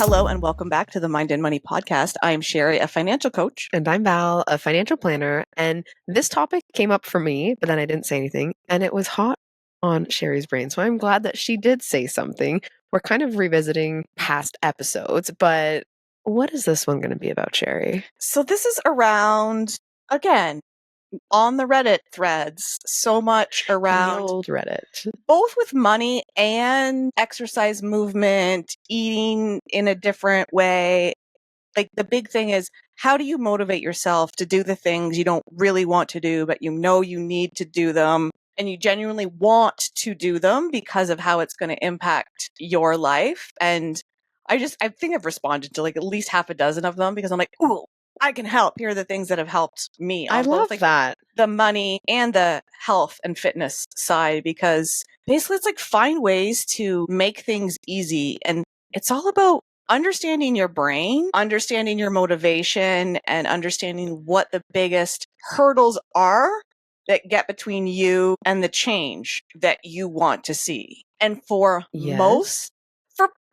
Hello and welcome back to the Mind and Money podcast. I'm Sherry, a financial coach. And I'm Val, a financial planner. And this topic came up for me, but then I didn't say anything. And it was hot on Sherry's brain. So I'm glad that she did say something. We're kind of revisiting past episodes, but what is this one going to be about, Sherry? So this is around, again, on the Reddit threads, so much around the old Reddit, both with money and exercise, movement, eating in a different way. Like the big thing is, how do you motivate yourself to do the things you don't really want to do, but you know you need to do them and you genuinely want to do them because of how it's going to impact your life? And I think I've responded to like at least half a dozen of them because I'm like, ooh, I can help. Here are the things that have helped me. I love that. The money and the health and fitness side, because basically it's like find ways to make things easy. And it's all about understanding your brain, understanding your motivation, and understanding what the biggest hurdles are that get between you and the change that you want to see. And for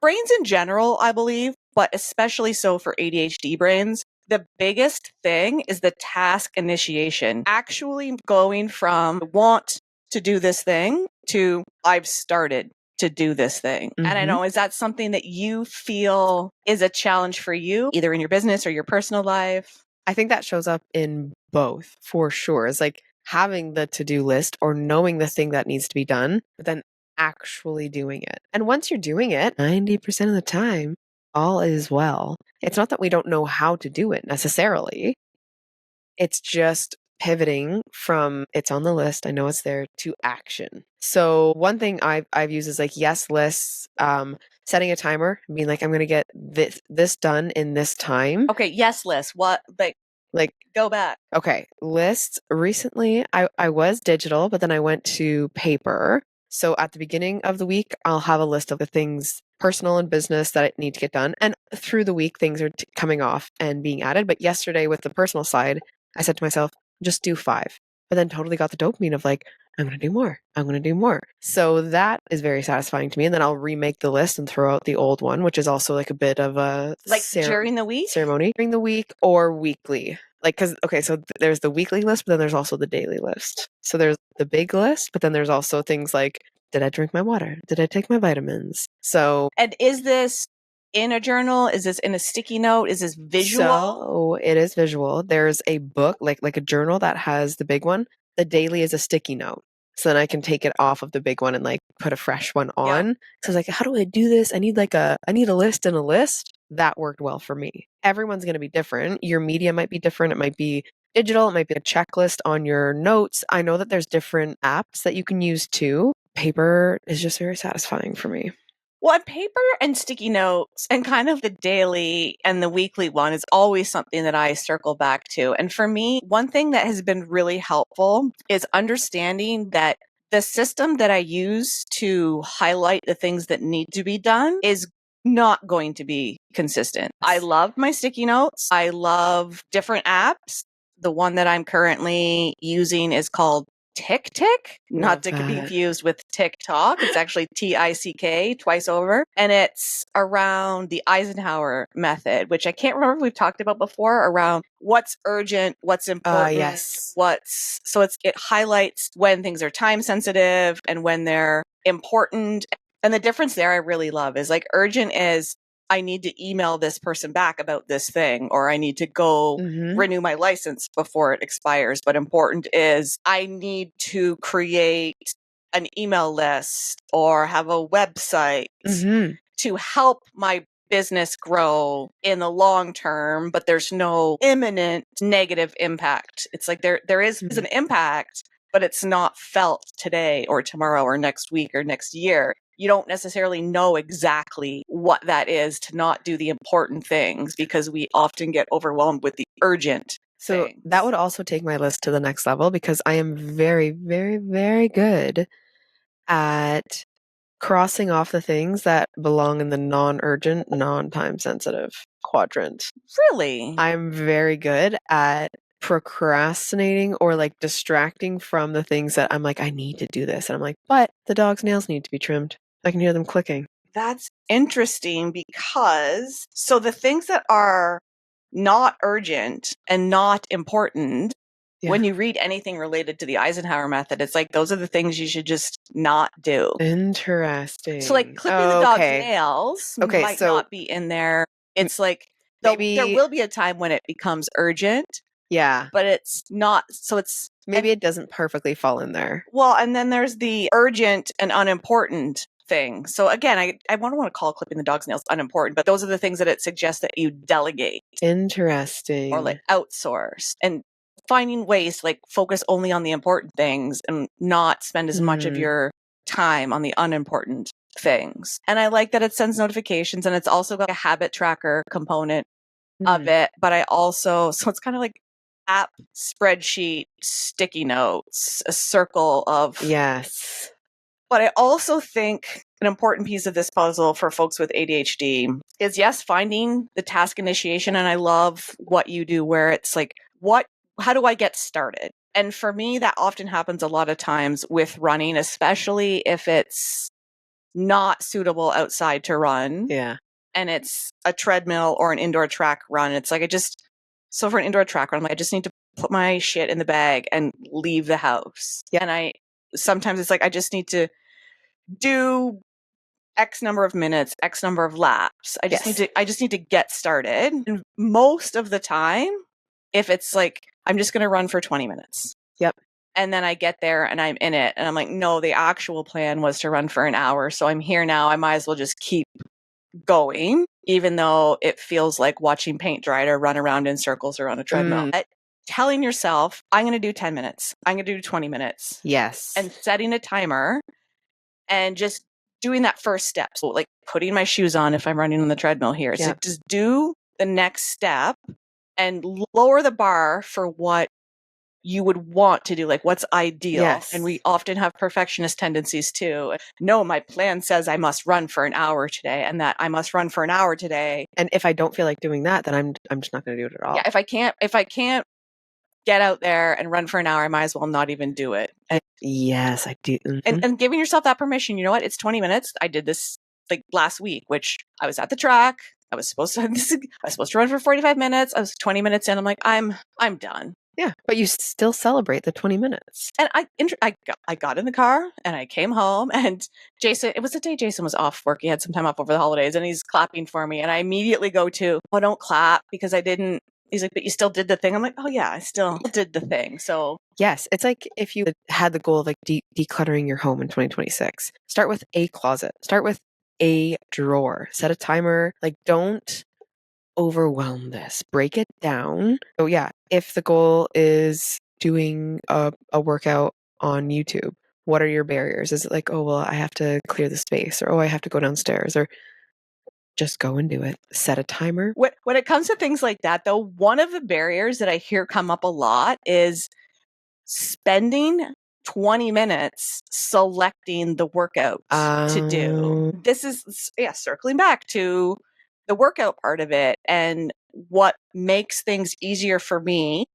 brains in general, I believe, but especially so for ADHD brains, the biggest thing is the task initiation. Actually going from want to do this thing to I've started to do this thing. Mm-hmm. And I know, is that something that you feel is a challenge for you, either in your business or your personal life? I think that shows up in both for sure. It's like having the to-do list or knowing the thing that needs to be done, but then actually doing it. And once you're doing it, 90% of the time, all is well. It's not that we don't know how to do it necessarily. It's just pivoting from it's on the list, I know it's there, to action. So one thing I've used is like yes lists, setting a timer, being like, I'm going to get this done in this time. Okay, yes list. What, like go back. Okay, lists. Recently, I was digital, but then I went to paper. So at the beginning of the week, I'll have a list of the things, personal and business, that I need to get done. And through the week, things are coming off and being added. But yesterday with the personal side, I said to myself, just do 5. But then totally got the dopamine of like, I'm going to do more. I'm going to do more. So that is very satisfying to me. And then I'll remake the list and throw out the old one, which is also like a bit of a during the week ceremony during the week or weekly. Like, so there's the weekly list, but then there's also the daily list. So there's the big list, but then there's also things like, did I drink my water? Did I take my vitamins? And is this in a journal? Is this in a sticky note? Is this visual? So it is visual. There's a book, like a journal that has the big one. The daily is a sticky note. So then I can take it off of the big one and like put a fresh one on. Yeah. So I was like, how do I do this? I need a list and a list. That worked well for me. Everyone's going to be different. Your media might be different. It might be digital. It might be a checklist on your notes. I know that there's different apps that you can use too. Paper is just very satisfying for me. Well, paper and sticky notes and kind of the daily and the weekly one is always something that I circle back to. And for me, one thing that has been really helpful is understanding that the system that I use to highlight the things that need to be done is not going to be consistent. I love my sticky notes. I love different apps. The one that I'm currently using is called TickTick, not to be confused with TikTok. It's actually TICK twice over. And it's around the Eisenhower method, which I can't remember if we've talked about before, around what's urgent, what's important. Yes. It highlights when things are time sensitive and when they're important. And the difference there I really love is like urgent is I need to email this person back about this thing, or I need to go renew my license before it expires. But important is I need to create an email list or have a website to help my business grow in the long term, but there's no imminent negative impact. It's like there is an impact, but it's not felt today or tomorrow or next week or next year. You don't necessarily know exactly what that is to not do the important things because we often get overwhelmed with the urgent things. That would also take my list to the next level because I am very, very, very good at crossing off the things that belong in the non-urgent, non-time sensitive quadrant. Really? I'm very good at procrastinating or like distracting from the things that I'm like, I need to do this. And I'm like, but the dog's nails need to be trimmed. I can hear them clicking. That's interesting because so the things that are not urgent and not important, when you read anything related to the Eisenhower method, it's like those are the things you should just not do. Interesting. So like clipping the dog's okay. nails Okay, might so not be in there. It's like maybe there will be a time when it becomes urgent, yeah, but it's not. So it's maybe it doesn't perfectly fall in there. well, and then there's the urgent and unimportant thing. So again, I want to call clipping the dog's nails unimportant, but those are the things that it suggests that you delegate Interesting. or like outsource, and finding ways to like focus only on the important things and not spend as much of your time on the unimportant things. And I like that it sends notifications, and it's also got a habit tracker component of it. But I also, so it's kind of like app, spreadsheet, sticky notes, a circle of. Yes. But I also think an important piece of this puzzle for folks with ADHD is yes, finding the task initiation. And I love what you do where it's like, how do I get started? And for me, that often happens a lot of times with running, especially if it's not suitable outside to run. Yeah. And it's a treadmill or an indoor track run. It's like, so for an indoor track run, I'm like, I just need to put my shit in the bag and leave the house. Yeah. And sometimes it's like, I just need to do X number of minutes, X number of laps. I just need to get started. And most of the time, if it's like, I'm just going to run for 20 minutes. Yep. And then I get there and I'm in it. And I'm like, no, the actual plan was to run for an hour. So I'm here now. I might as well just keep going, even though it feels like watching paint dry or run around in circles or on a treadmill. Telling yourself, I'm going to do 10 minutes. I'm going to do 20 minutes. Yes. And setting a timer and just doing that first step. So like putting my shoes on if I'm running on the treadmill here. So just do the next step and lower the bar for what you would want to do, like what's ideal. Yes. And we often have perfectionist tendencies too. No, my plan says I must run for an hour today, and that I must run for an hour today. And if I don't feel like doing that, then I'm just not going to do it at all. Yeah, if I can't get out there and run for an hour, I might as well not even do it. And, yes, I do. And giving yourself that permission, you know what? It's 20 minutes. I did this like last week, which I was at the track. I was supposed to run for 45 minutes. I was 20 minutes in. I'm like, I'm done. Yeah, but you still celebrate the 20 minutes. And I got in the car and I came home, and Jason, it was the day Jason was off work. He had some time off over the holidays, and he's clapping for me. And I immediately go to, oh, don't clap because I didn't. He's like, but you still did the thing. I'm like, oh yeah, I still did the thing. So yes, it's like if you had the goal of like decluttering your home in 2026, start with a closet, start with a drawer, set a timer, like don't overwhelm this, break it down. So yeah, if the goal is doing a workout on YouTube, what are your barriers? Is it like, oh, well, I have to clear the space, or oh, I have to go downstairs, or just go and do it. Set a timer. When it comes to things like that, though, one of the barriers that I hear come up a lot is spending 20 minutes selecting the workouts to do. This is, circling back to the workout part of it, and what makes things easier for me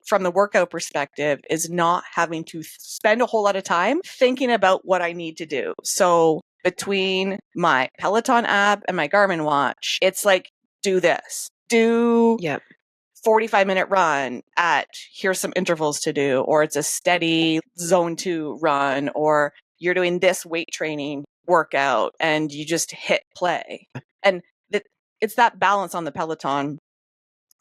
from the workout perspective is not having to spend a whole lot of time thinking about what I need to do. So between my Peloton app and my Garmin watch, it's like, do this, do 45-minute run at here's some intervals to do, or it's a steady zone 2 run, or you're doing this weight training workout and you just hit play. And it's that balance on the Peloton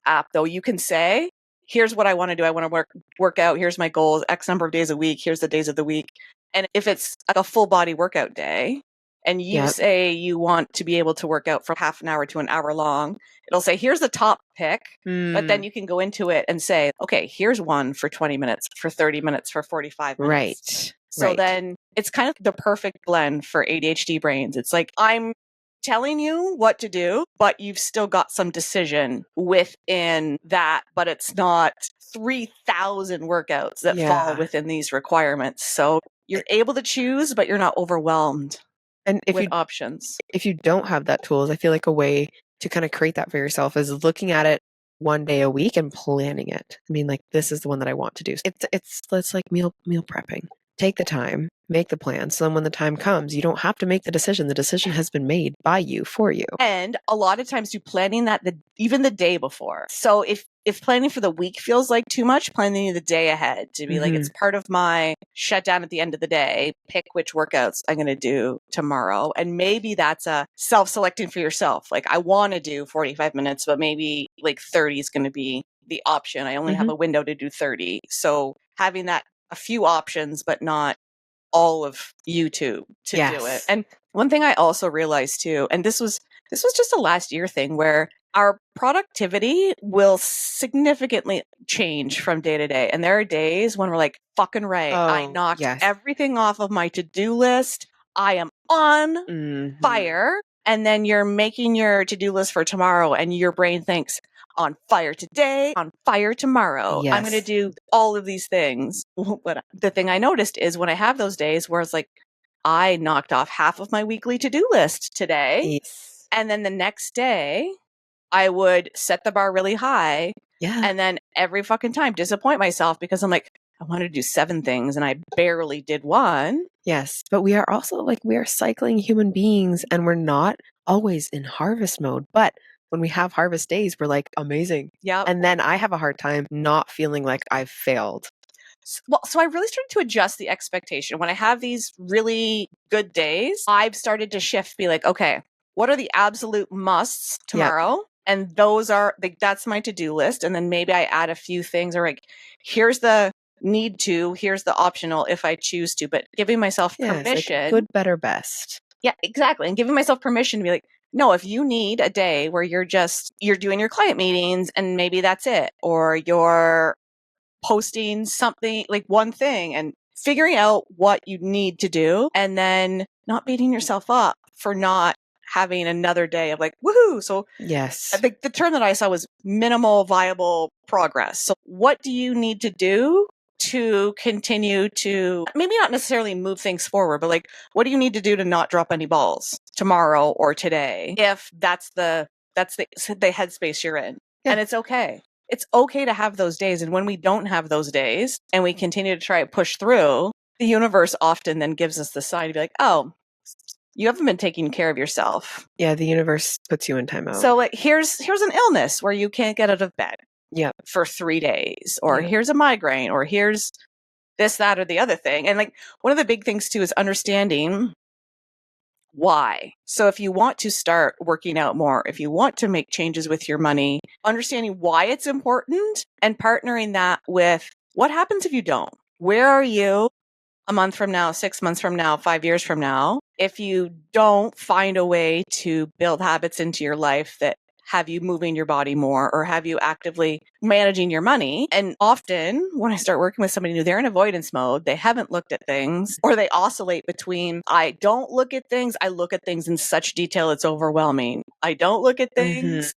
app, though. You can say, here's what I want to do. I want to work out. Here's my goals, X number of days a week. Here's the days of the week. And if it's like a full body workout day, and you say you want to be able to work out from half an hour to an hour long, it'll say, here's the top pick. But then you can go into it and say, okay, here's one for 20 minutes, for 30 minutes, for 45 minutes. Right. So then it's kind of the perfect blend for ADHD brains. It's like, I'm telling you what to do, but you've still got some decision within that, but it's not 3,000 workouts that fall within these requirements. So you're able to choose, but you're not overwhelmed. And with options. If you don't have that tools, I feel like a way to kind of create that for yourself is looking at it one day a week and planning it. I mean, like, this is the one that I want to do. It's like meal prepping. take the time, make the plan. So then when the time comes, you don't have to make the decision. The decision has been made by you for you. And a lot of times do planning that even the day before. So if planning for the week feels like too much, planning the day ahead to be like, it's part of my shutdown at the end of the day, pick which workouts I'm going to do tomorrow. And maybe that's a self-selecting for yourself. Like, I want to do 45 minutes, but maybe like 30 is going to be the option. I only have a window to do 30. So having that, a few options, but not all of YouTube to do it. And one thing I also realized too, and this was just a last year thing, where our productivity will significantly change from day to day. And there are days when we're like, fucking right, I knocked everything off of my to-do list. I am on fire. And then you're making your to-do list for tomorrow and your brain thinks, on fire today, on fire tomorrow. I'm going to do all of these things. But the thing I noticed is when I have those days where it's like, I knocked off half of my weekly to-do list today. And then the next day, I would set the bar really high. And then every fucking time disappoint myself because I'm like, I wanted to do 7 things and I barely did 1. Yes. But we are also like, we are cycling human beings and we're not always in harvest mode. But when we have harvest days, we're like, amazing. Yeah. And then I have a hard time not feeling like I've failed. So I really started to adjust the expectation. When I have these really good days, I've started to shift, be like, okay, what are the absolute musts tomorrow? And those are, like, that's my to-do list. And then maybe I add a few things, or like, here's the need to, here's the optional if I choose to, but giving myself permission. Like good, better, best. Yeah, exactly. And giving myself permission to be like, no, if you need a day where you're doing your client meetings and maybe that's it, or you're posting something, like one thing, and figuring out what you need to do, and then not beating yourself up for not having another day of like, woohoo. So I think the term that I saw was minimal viable progress. So what do you need to do to continue to maybe not necessarily move things forward, but like, what do you need to do to not drop any balls tomorrow or today? If that's the headspace you're in. And it's okay. It's okay to have those days. And when we don't have those days and we continue to try to push through, the universe often then gives us the sign to be like, oh, you haven't been taking care of yourself. Yeah, the universe puts you in timeout. So like, here's an illness where you can't get out of bed for 3 days, or here's a migraine, or here's this, that, or the other thing. And like, one of the big things too is understanding why. So if you want to start working out more, if you want to make changes with your money, understanding why it's important and partnering that with what happens if you don't. Where are you a month from now, 6 months from now, 5 years from now, if you don't find a way to build habits into your life that have you moving your body more, or have you actively managing your money? And often when I start working with somebody new, they're in avoidance mode. They haven't looked at things, or they oscillate between, I don't look at things. I look at things in such detail, it's overwhelming. I don't look at things.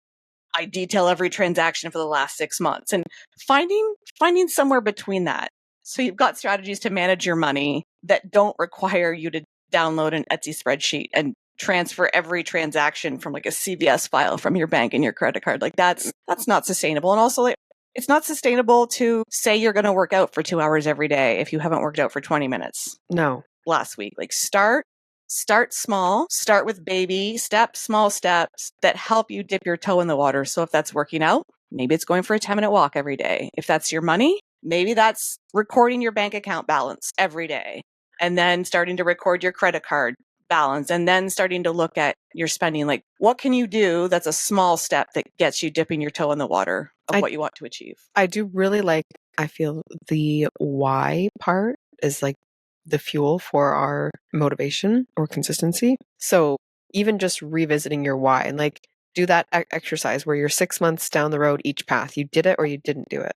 I detail every transaction for the last 6 months, and finding somewhere between that. So you've got strategies to manage your money that don't require you to download an Etsy spreadsheet and transfer every transaction from like a CVS file from your bank and your credit card. Like that's not sustainable. And also, like, it's not sustainable to say you're going to work out for 2 hours every day if you haven't worked out for 20 minutes. No. Last week. Like, start small, start with baby steps, small steps that help you dip your toe in the water. So if that's working out, maybe it's going for a 10-minute walk every day. If that's your money, maybe that's recording your bank account balance every day, and then starting to record your credit card balance, and then starting to look at your spending. Like, what can you do that's a small step that gets you dipping your toe in the water of what you want to achieve? I do really like, I feel the why part is like the fuel for our motivation or consistency. So even just revisiting your why, and like do that exercise where you're 6 months down the road each path. You did it or you didn't do it.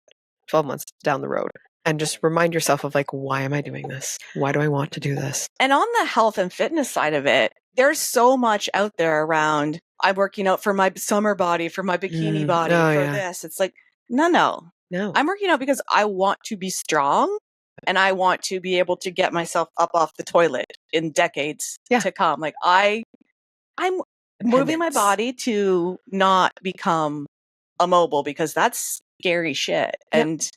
12 months down the road. And just remind yourself of like, why am I doing this? Why do I want to do this? And on the health and fitness side of it, there's so much out there around, I'm working out for my summer body, for my bikini body, this. It's like, no. I'm working out because I want to be strong, and I want to be able to get myself up off the toilet in decades to come. Like, I'm moving my body to not become immobile, because that's scary shit. And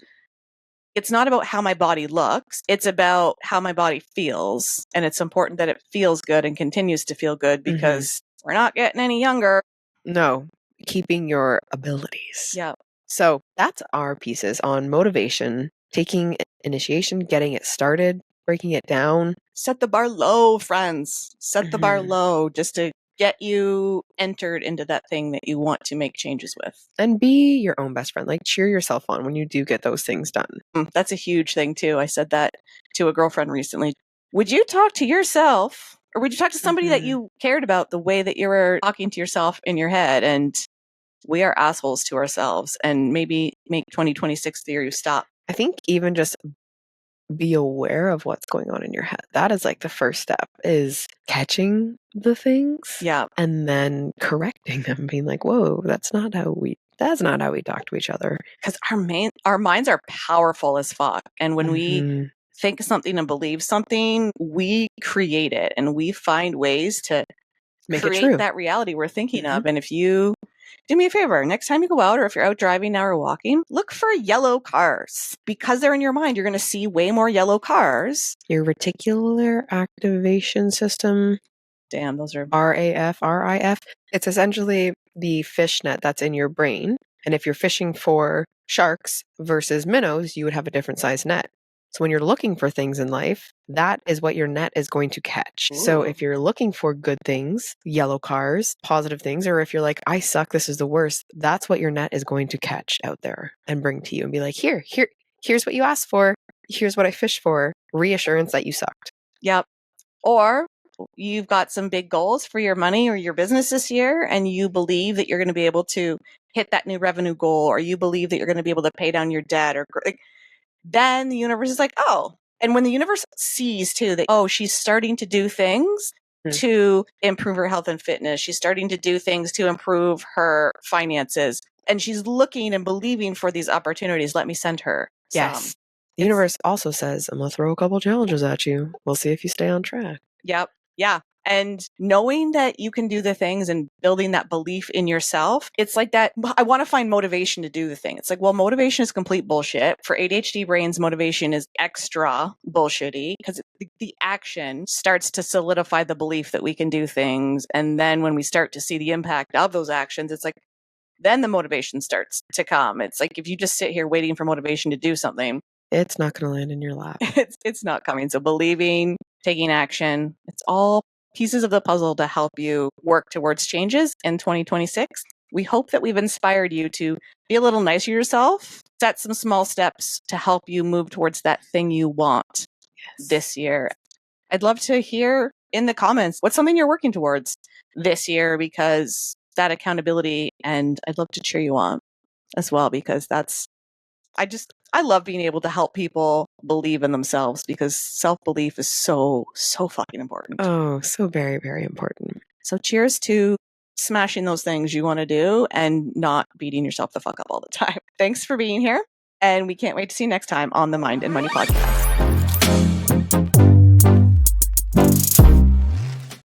it's not about how my body looks. It's about how my body feels. And it's important that it feels good and continues to feel good because we're not getting any younger. No, keeping your abilities. Yeah. So that's our pieces on motivation, taking initiation, getting it started, breaking it down. Set the bar low, friends. Set the bar low just to get you entered into that thing that you want to make changes with. And be your own best friend. Like, cheer yourself on when you do get those things done. That's a huge thing too. I said that to a girlfriend recently. Would you talk to yourself, or would you talk to somebody that you cared about the way that you were talking to yourself in your head? And we are assholes to ourselves, and maybe make 2026 the year you stop. I think even just be aware of what's going on in your head. That is like the first step, is catching the things. Yeah. And then correcting them, being like, whoa, that's not how we talk to each other. Because our minds are powerful as fuck. And when we think something and believe something, we create it, and we find ways to make create it true. That reality we're thinking of. And if you do me a favor, next time you go out, or if you're out driving now or walking, look for yellow cars, because they're in your mind. You're going to see way more yellow cars. Your reticular activation system. Damn, those are RAF. It's essentially the fish net that's in your brain. And if you're fishing for sharks versus minnows, you would have a different size net. So when you're looking for things in life, that is what your net is going to catch. Ooh. So if you're looking for good things, yellow cars, positive things, or if you're like, I suck, this is the worst, that's what your net is going to catch out there and bring to you and be like, here's what you asked for. Here's what I fished for. Reassurance that you sucked. Yep. Or you've got some big goals for your money or your business this year, and you believe that you're going to be able to hit that new revenue goal, or you believe that you're going to be able to pay down your debt, or then the universe is like, oh. And when the universe sees too that, oh, she's starting to do things to improve her health and fitness, she's starting to do things to improve her finances, and she's looking and believing for these opportunities, let me send her some. The universe also says, I'm going to throw a couple challenges at you. We'll see if you stay on track. Yep. Yeah. And knowing that you can do the things and building that belief in yourself, it's like that. I want to find motivation to do the thing. It's like, well, motivation is complete bullshit. For ADHD brains, motivation is extra bullshitty, because the action starts to solidify the belief that we can do things. And then when we start to see the impact of those actions, it's like, then the motivation starts to come. It's like, if you just sit here waiting for motivation to do something, it's not going to land in your lap. It's not coming. So believing, taking action, it's all pieces of the puzzle to help you work towards changes in 2026. We hope that we've inspired you to be a little nicer to yourself, set some small steps to help you move towards that thing you want this year. I'd love to hear in the comments what's something you're working towards this year, because that accountability, and I'd love to cheer you on as well, because I love being able to help people believe in themselves, because self-belief is so fucking important. Oh, so very, very important. So cheers to smashing those things you want to do and not beating yourself the fuck up all the time. Thanks for being here, and we can't wait to see you next time on the Mind and Money Podcast.